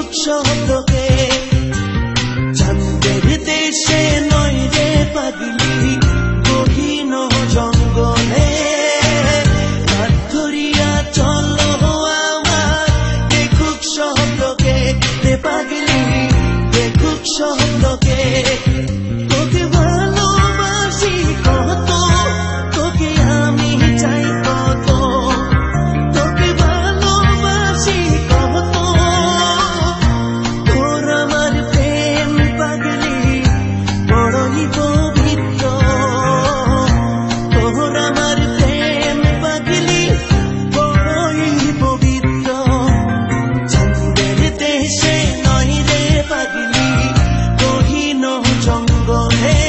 দেখুক শব্দকে চাঁদের দেশে নয় রে পাগলি গহীন জঙ্গলে হাত ধরিয়া চলো আমার দেখুক শব্দকে রে পাগলি দেখুক শব্দকে তোকে ভালোবাসি কত তোকে আমি চাই কত তোকে ভালোবাসি কত তোর আমার প্রেম পাগলি বড়ই পবিত্র তোর আমার প্রেম পাগলি বড়ই পবিত্র চাঁদের দেশে নয় রে পাগলি গহীন জঙ্গলে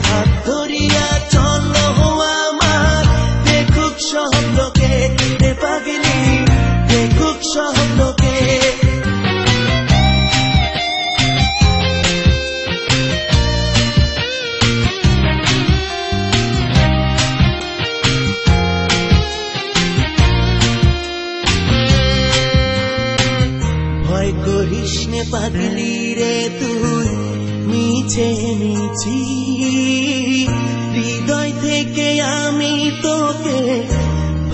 হাত ধরিয়া চলো আমার দেখুক শব্দকে রে পাগলি দেখুক শব্দকে ভয় করিস নে পাগলি রে তুই মিছে মিছি হৃদয় থেকে আমি তোকে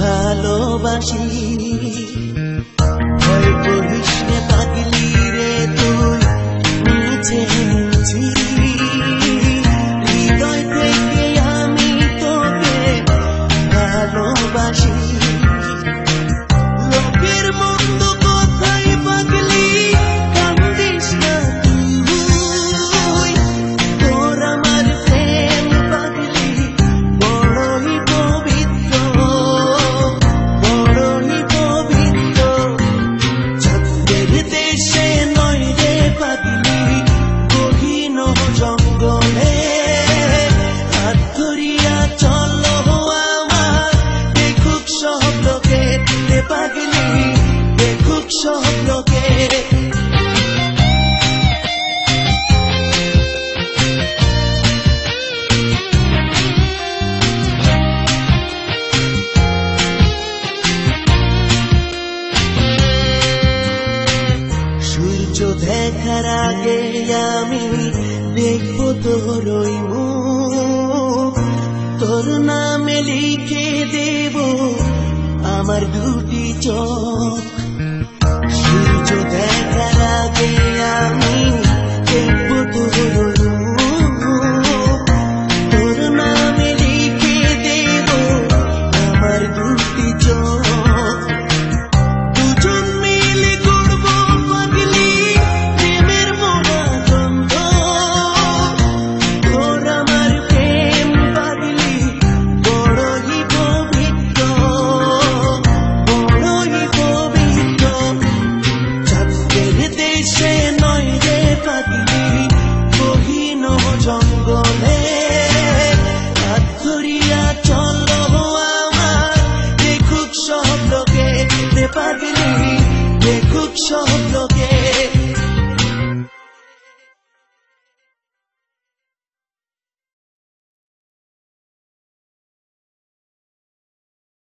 ভালোবাসি ভয় করিস নে পাগলি রে তুই মিছে মিছি হৃদয় থেকে আমি তোকে ভালোবাসি লোকের মন্দ কথাই পাগলি কান্দিস না তুই তোর আমার প্রেম পাগলি বড়ই পবিত্র বড়ই পবিত্র চাঁদের দেশে নয় রে পাগলি গহীন জঙ্গলে হাত ধরিয়া চলো আমার দেখুক শব্দকে রে পাগলি দেখুক শব্দকে সূর্য দেখার আগে আমি দেখবো তোরই মুখ তোর নামে লিখে দেব আমার দুটি চোখ সূর্য দেখার আগে আমি দেখবো তোরই মুখ তোর নামে লিখে দেব আমার দুটি চোখ দুজন মিলে করবো পাগলি প্রেমের মহাদ্বন্দ্ব তোর আমার প্রেম পাগলি বড়ই পবিত্র বড়ই পবিত্র চাঁদের দেশে নয় রে পাগলি গহীন জঙ্গলে হাত ধরিয়া চলো আমার দেখুক শব্দকে রে পাগলি দেখুক শব্দকে